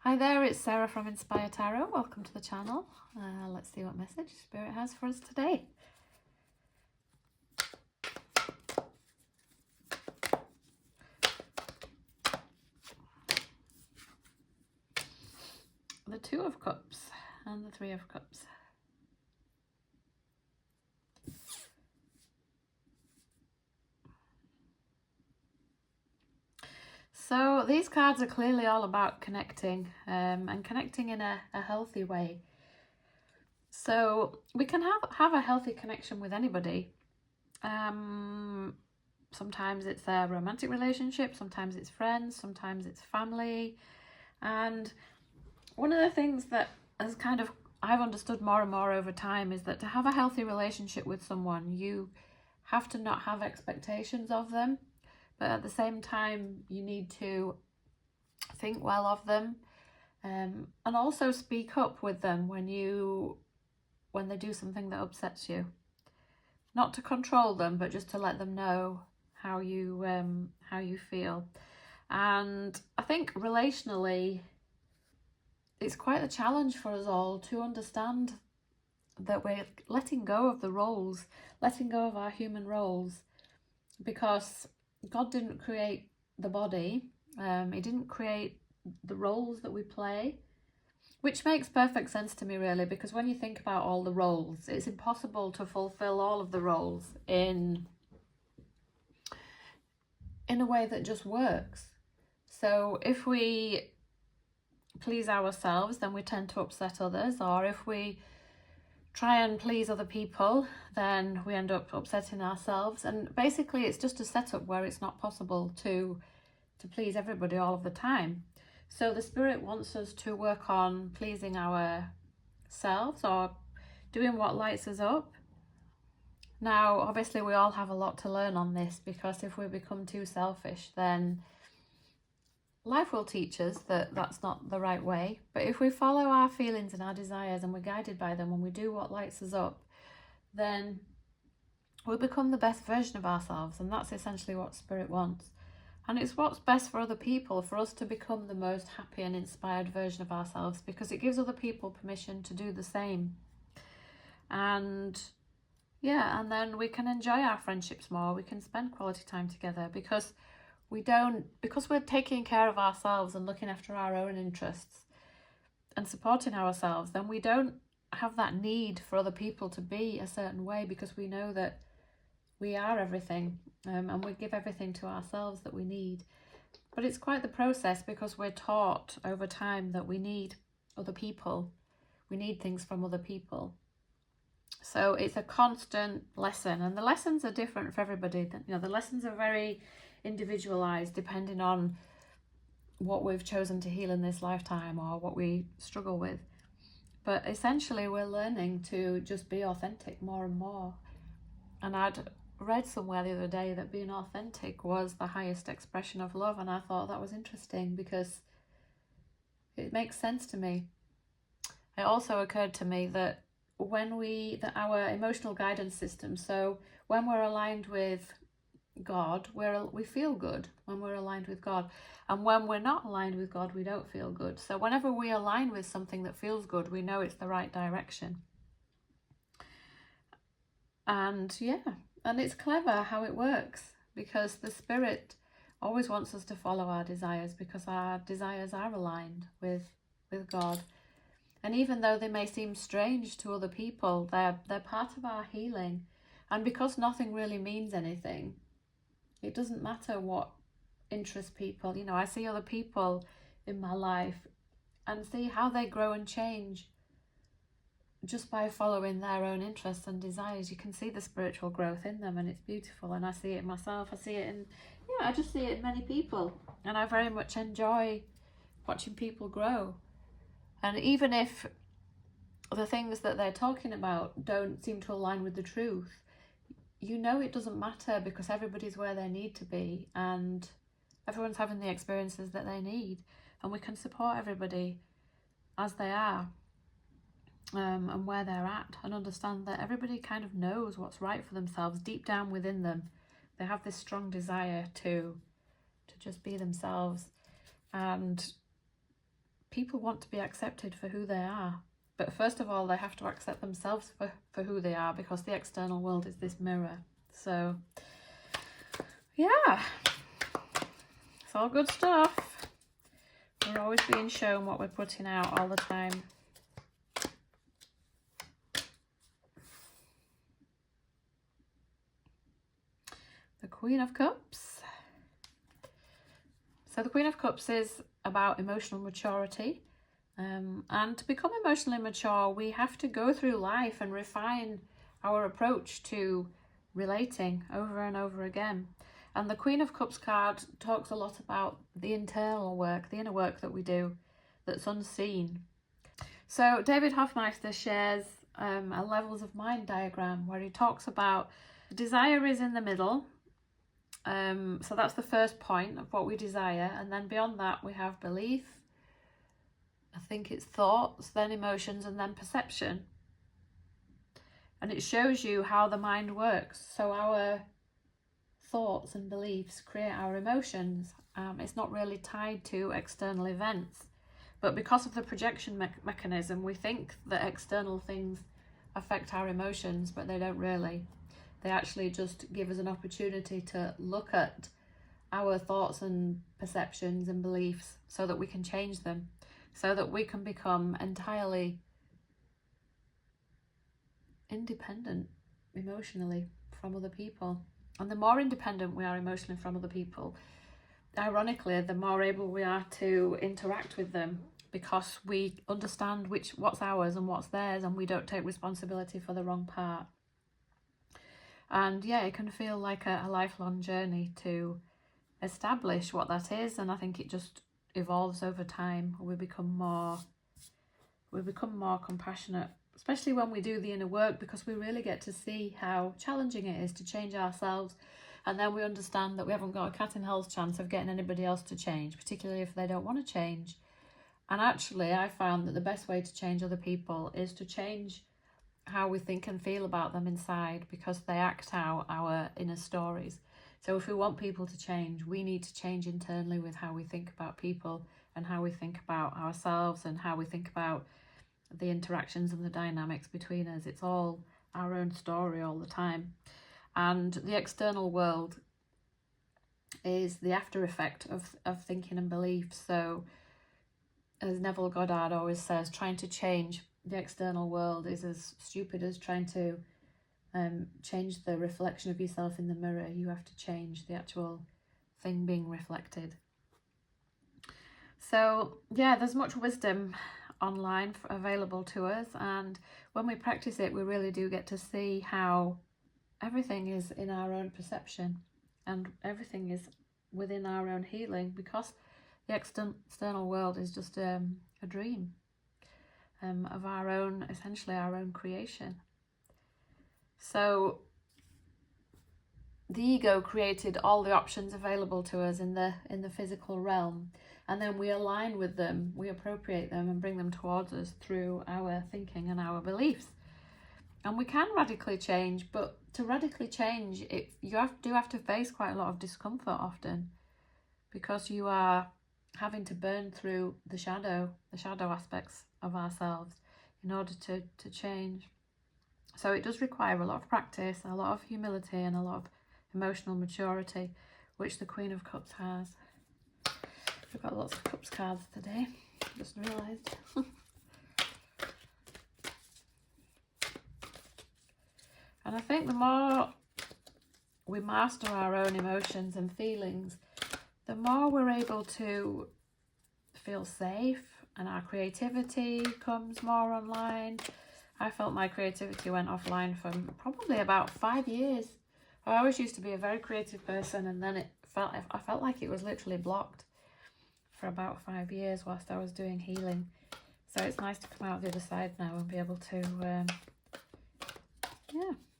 Hi there, it's Sarah from Inspire Tarot. Welcome to the channel. Let's see what message Spirit has for us today. The Two of Cups and the Three of Cups. So these cards are clearly all about connecting and connecting in a healthy way. So we can have a healthy connection with anybody. Sometimes it's a romantic relationship, sometimes it's friends, sometimes it's family. And one of the things that has I've understood more and more over time is that to have a healthy relationship with someone, you have to not have expectations of them, but at the same time you need to think well of them, and also speak up with them when they do something that upsets you. Not to control them, but just to let them know how you feel. And I think relationally, it's quite a challenge for us all to understand that we're letting go of the roles, letting go of our human roles, because God didn't create the body. He didn't create the roles that we play, which makes perfect sense to me, really, because when you think about all the roles, it's impossible to fulfill all of the roles in a way that just works. So if we please ourselves, then we tend to upset others, or if we try and please other people, then we end up upsetting ourselves. And basically it's just a setup where it's not possible to please everybody all of the time. So the Spirit wants us to work on pleasing ourselves, or doing what lights us up. Now obviously we all have a lot to learn on this, because if we become too selfish, then life will teach us that that's not the right way. But if we follow our feelings and our desires and we're guided by them, and we do what lights us up, then we'll become the best version of ourselves. And that's essentially what Spirit wants. And it's what's best for other people, for us to become the most happy and inspired version of ourselves, because it gives other people permission to do the same. And yeah, and then we can enjoy our friendships more. We can spend quality time together, because we're taking care of ourselves and looking after our own interests and supporting ourselves, then we don't have that need for other people to be a certain way, because we know that we are everything, and we give everything to ourselves that we need. But it's quite the process, because we're taught over time that we need other people. We need things from other people. So it's a constant lesson, and the lessons are different for everybody. The lessons are very individualized, depending on what we've chosen to heal in this lifetime or what we struggle with. But essentially we're learning to just be authentic more and more. And I'd read somewhere the other day that being authentic was the highest expression of love, and I thought that was interesting, because it makes sense to me. It also occurred to me that our emotional guidance system, so when we're aligned with God, we feel good when we're aligned with God, and when we're not aligned with God, we don't feel good. So whenever we align with something that feels good, we know it's the right direction. And yeah, and it's clever how it works, because the Spirit always wants us to follow our desires, because our desires are aligned with God. And even though they may seem strange to other people, they're part of our healing. And because nothing really means anything, it doesn't matter what interests people. I see other people in my life and see how they grow and change just by following their own interests and desires. You can see the spiritual growth in them, and it's beautiful. And I see it in myself. I see it I just see it in many people. And I very much enjoy watching people grow. And even if the things that they're talking about don't seem to align with the truth, it doesn't matter, because everybody's where they need to be, and everyone's having the experiences that they need, and we can support everybody as they are, and where they're at, and understand that everybody kind of knows what's right for themselves deep down within them. They have this strong desire to just be themselves and people want to be accepted for who they are. But first of all, they have to accept themselves for who they are, because the external world is this mirror. So, yeah, it's all good stuff. We're always being shown what we're putting out all the time. The Queen of Cups. So the Queen of Cups is about emotional maturity. And to become emotionally mature, we have to go through life and refine our approach to relating over and over again. And the Queen of Cups card talks a lot about the internal work, the inner work that we do that's unseen. So David Hoffmeister shares a levels of mind diagram where he talks about desire is in the middle. So that's the first point of what we desire. And then beyond that, we have belief. I think it's thoughts, then emotions, and then perception. And it shows you how the mind works. So our thoughts and beliefs create our emotions. It's not really tied to external events. But because of the projection mechanism, we think that external things affect our emotions, but they don't really. They actually just give us an opportunity to look at our thoughts and perceptions and beliefs so that we can change them, so that we can become entirely independent emotionally from other people. And the more independent we are emotionally from other people, ironically, the more able we are to interact with them, because we understand what's ours and what's theirs, and we don't take responsibility for the wrong part. And yeah, it can feel like a lifelong journey to establish what that is, and I think it just evolves over time. We become more compassionate, especially when we do the inner work, because we really get to see how challenging it is to change ourselves. And then we understand that we haven't got a cat in hell's chance of getting anybody else to change, particularly if they don't want to change. And actually, I found that the best way to change other people is to change how we think and feel about them inside, because they act out our inner stories. So if we want people to change, we need to change internally with how we think about people and how we think about ourselves and how we think about the interactions and the dynamics between us. It's all our own story all the time. And the external world is the after effect of thinking and belief. So as Neville Goddard always says, trying to change the external world is as stupid as trying to change the reflection of yourself in the mirror. You have to change the actual thing being reflected. So yeah, there's much wisdom online available to us, and when we practice it, we really do get to see how everything is in our own perception and everything is within our own healing, because the external world is just a dream of our own, essentially our own creation. So the ego created all the options available to us in the physical realm, and then we align with them, we appropriate them and bring them towards us through our thinking and our beliefs. And we can radically change, but to radically change, you have to face quite a lot of discomfort often, because you are having to burn through the shadow aspects of ourselves in order to change. So it does require a lot of practice, a lot of humility, and a lot of emotional maturity, which the Queen of Cups has. We've got lots of Cups cards today, just realised. And I think the more we master our own emotions and feelings, the more we're able to feel safe, and our creativity comes more online. I felt my creativity went offline for probably about 5 years. I always used to be a very creative person, and then I felt like it was literally blocked for about 5 years whilst I was doing healing. So it's nice to come out the other side now and be able to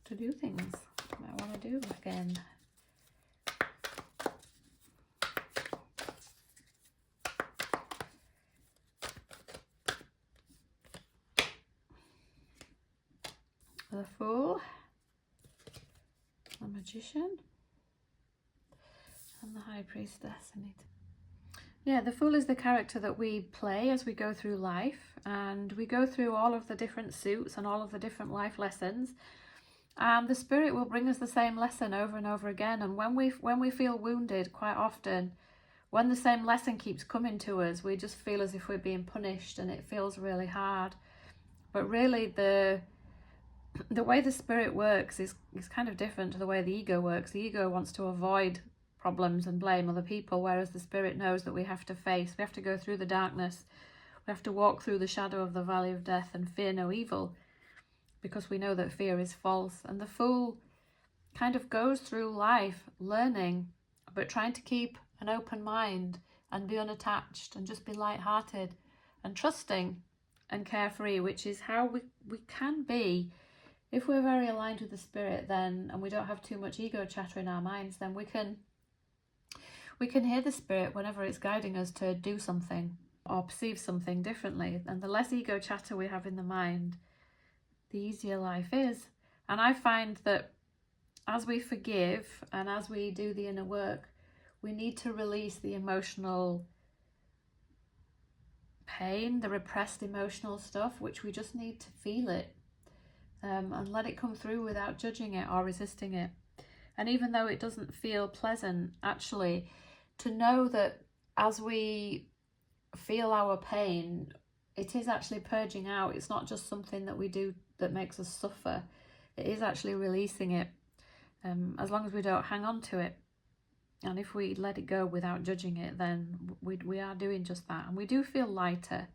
to do things that I want to do again. The Fool, the Magician, and the High Priestess. Yeah, the Fool is the character that we play as we go through life, and we go through all of the different suits and all of the different life lessons. And the Spirit will bring us the same lesson over and over again. And when we feel wounded, quite often, when the same lesson keeps coming to us, we just feel as if we're being punished, and it feels really hard. But really, the way the Spirit works is kind of different to the way the ego works. The ego wants to avoid problems and blame other people, whereas the Spirit knows that we have to go through the darkness, we have to walk through the shadow of the valley of death and fear no evil, because we know that fear is false. And the Fool kind of goes through life learning, but trying to keep an open mind and be unattached and just be light-hearted and trusting and carefree, which is how we can be. If we're very aligned with the Spirit, then, and we don't have too much ego chatter in our minds, then we can hear the Spirit whenever it's guiding us to do something or perceive something differently. And the less ego chatter we have in the mind, the easier life is. And I find that as we forgive and as we do the inner work, we need to release the emotional pain, the repressed emotional stuff, which we just need to feel it, and let it come through without judging it or resisting it. And even though it doesn't feel pleasant, actually, to know that as we feel our pain, it is actually purging out. It's not just something that we do that makes us suffer. It is actually releasing it, as long as we don't hang on to it. And if we let it go without judging it, then we are doing just that. And we do feel lighter.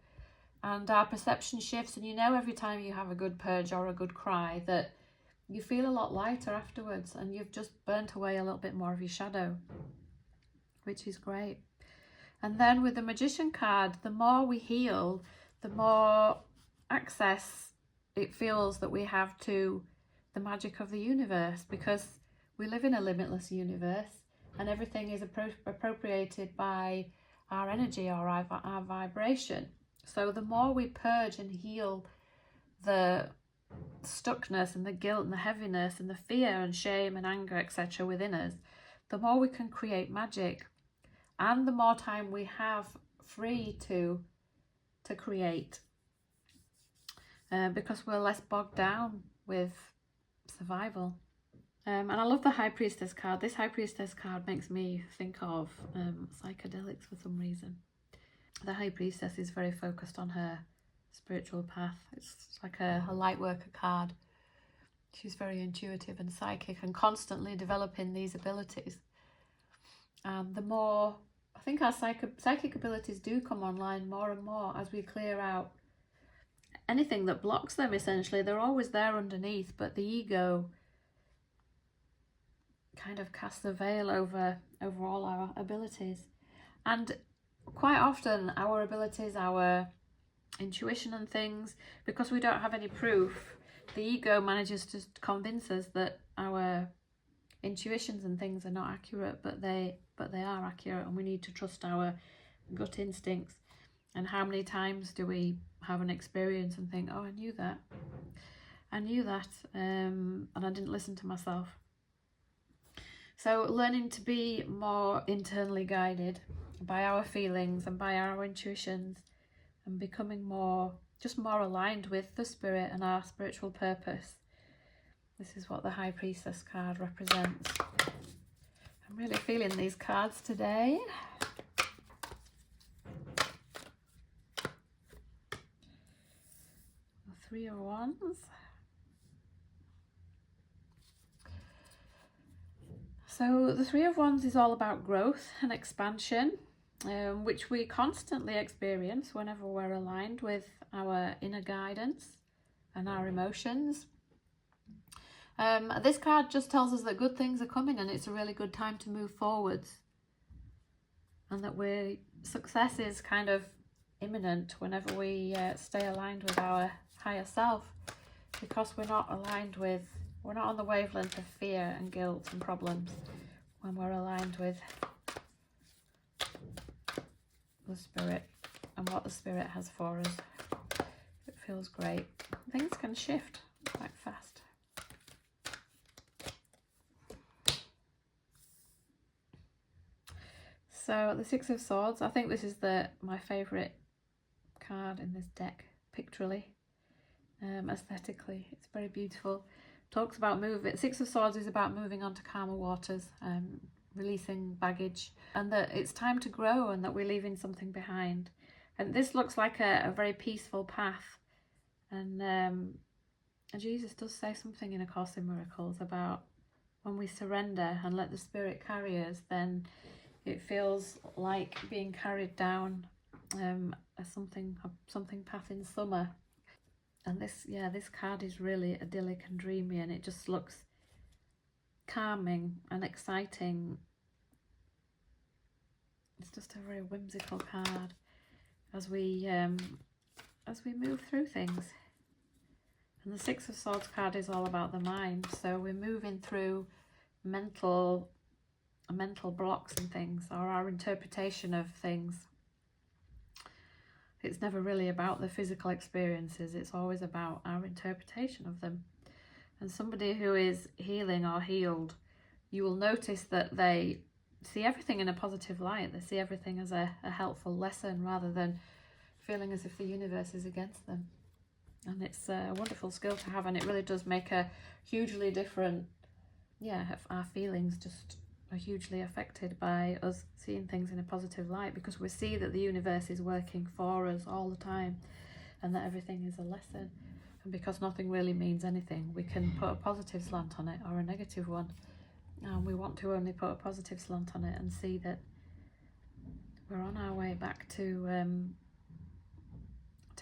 And our perception shifts. And you know, every time you have a good purge or a good cry, that you feel a lot lighter afterwards. And you've just burnt away a little bit more of your shadow, which is great. And then with the Magician card, the more we heal, the more access it feels that we have to the magic of the universe, because we live in a limitless universe and everything is appropriated by our energy or our vibration. So the more we purge and heal the stuckness and the guilt and the heaviness and the fear and shame and anger, etc. within us, the more we can create magic, and the more time we have free to create, because we're less bogged down with survival. And I love the High Priestess card. This High Priestess card makes me think of psychedelics for some reason. The High Priestess is very focused on her spiritual path. It's like a light worker card. She's very intuitive and psychic and constantly developing these abilities. The more, I think our psychic abilities do come online more and more as we clear out anything that blocks them, essentially. They're always there underneath, but the ego kind of casts a veil over all our abilities. And quite often our abilities, our intuition and things, because we don't have any proof, the ego manages to convince us that our intuitions and things are not accurate, but they are accurate, and we need to trust our gut instincts. And how many times do we have an experience and think, oh, I knew that, and I didn't listen to myself. So learning to be more internally guided by our feelings and by our intuitions, and becoming more aligned with the Spirit and our spiritual purpose. This is what the High Priestess card represents. I'm really feeling these cards today. The Three of Wands. So the Three of Wands is all about growth and expansion, which we constantly experience whenever we're aligned with our inner guidance and our emotions. This card just tells us that good things are coming, and it's a really good time to move forwards, and that success is kind of imminent whenever we stay aligned with our higher self, because we're not on the wavelength of fear and guilt and problems when we're aligned with the Spirit and what the Spirit has for us. It feels great. Things can shift quite fast. So the Six of Swords, I think this is my favourite card in this deck, pictorially, aesthetically. It's very beautiful. Talks about moving. Six of Swords is about moving on to calmer waters, releasing baggage, and that it's time to grow and that we're leaving something behind. And this looks like a very peaceful path. And Jesus does say something in A Course in Miracles about when we surrender and let the Spirit carry us, then it feels like being carried down something path in summer. And this card is really idyllic and dreamy, and it just looks calming and exciting. It's just a very whimsical card as we move through things. And the Six of Swords card is all about the mind, so we're moving through mental blocks and things, or our interpretation of things. It's never really about the physical experiences, it's always about our interpretation of them. And somebody who is healing or healed, you will notice that they see everything in a positive light. They see everything as a helpful lesson rather than feeling as if the universe is against them. And it's a wonderful skill to have, and it really does make a hugely different, our feelings just are hugely affected by us seeing things in a positive light, because we see that the universe is working for us all the time and that everything is a lesson. And because nothing really means anything, we can put a positive slant on it or a negative one, and we want to only put a positive slant on it and see that we're on our way back to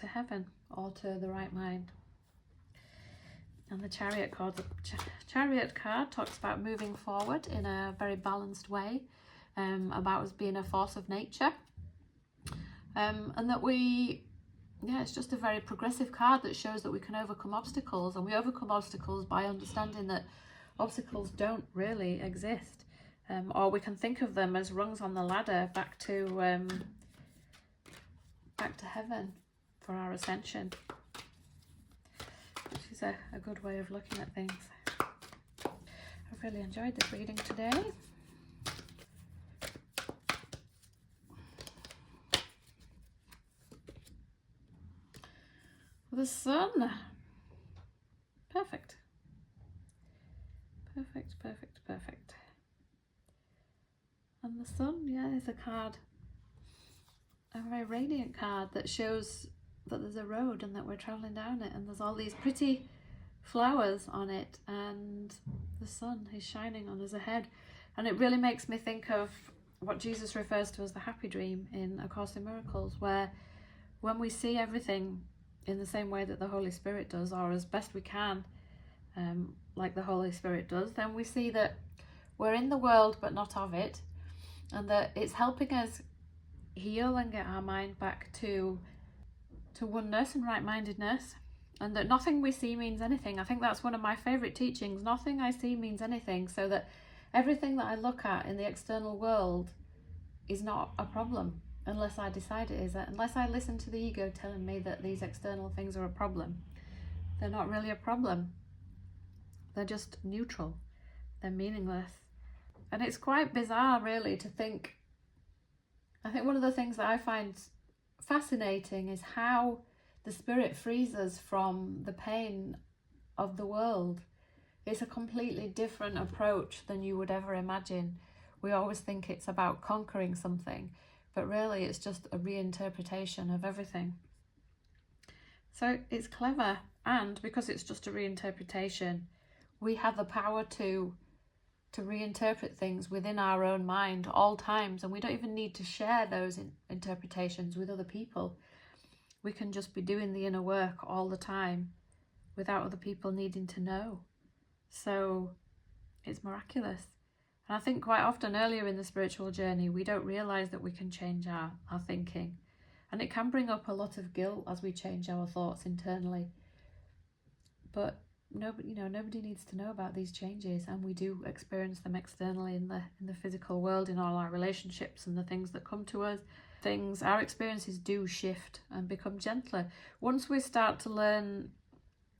heaven, or to the right mind. And the Chariot card talks about moving forward in a very balanced way, about us being a force of nature, and that it's just a very progressive card that shows that we can overcome obstacles, and we overcome obstacles by understanding that obstacles don't really exist, or we can think of them as rungs on the ladder back to heaven for our ascension, which is a good way of looking at things. I've really enjoyed this reading today. The Sun. Perfect. Perfect, perfect, perfect. And the Sun, is a card, a very radiant card that shows that there's a road and that we're traveling down it, and there's all these pretty flowers on it, and the sun is shining on us ahead. And it really makes me think of what Jesus refers to as the happy dream in A Course in Miracles, where when we see everything in the same way that the Holy Spirit does, or as best we can, like the Holy Spirit does, then we see that we're in the world but not of it, and that it's helping us heal and get our mind back to oneness and right-mindedness, and that nothing we see means anything. I think that's one of my favourite teachings. Nothing I see means anything, so that everything that I look at in the external world is not a problem unless I decide it is. Unless I listen to the ego telling me that these external things are a problem, they're not really a problem. They're just neutral. They're meaningless. And it's quite bizarre, really, to think. I think one of the things that I find fascinating is how the Spirit frees us from the pain of the world. It's a completely different approach than you would ever imagine. We always think it's about conquering something, but really it's just a reinterpretation of everything. So it's clever, and because it's just a reinterpretation, we have the power to reinterpret things within our own mind all times, and we don't even need to share those interpretations with other people. We can just be doing the inner work all the time without other people needing to know. So it's miraculous. And I think quite often earlier in the spiritual journey, we don't realise that we can change our thinking. And it can bring up a lot of guilt as we change our thoughts internally. But nobody needs to know about these changes, and we do experience them externally in the physical world, in all our relationships and the things that come to us. Our experiences do shift and become gentler. Once we start to learn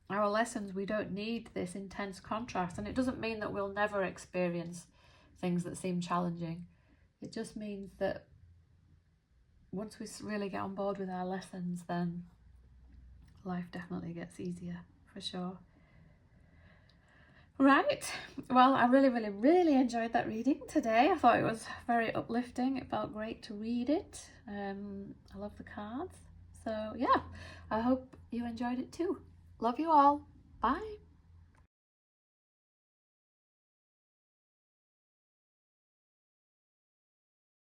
our lessons, we don't need this intense contrast, and it doesn't mean that we'll never experience things that seem challenging. It just means that once we really get on board with our lessons, then life definitely gets easier, for sure. Right, well, I really enjoyed that reading today. I thought it was very uplifting. It felt great to read it. I love the cards. So yeah, I hope you enjoyed it too. Love you all. Bye.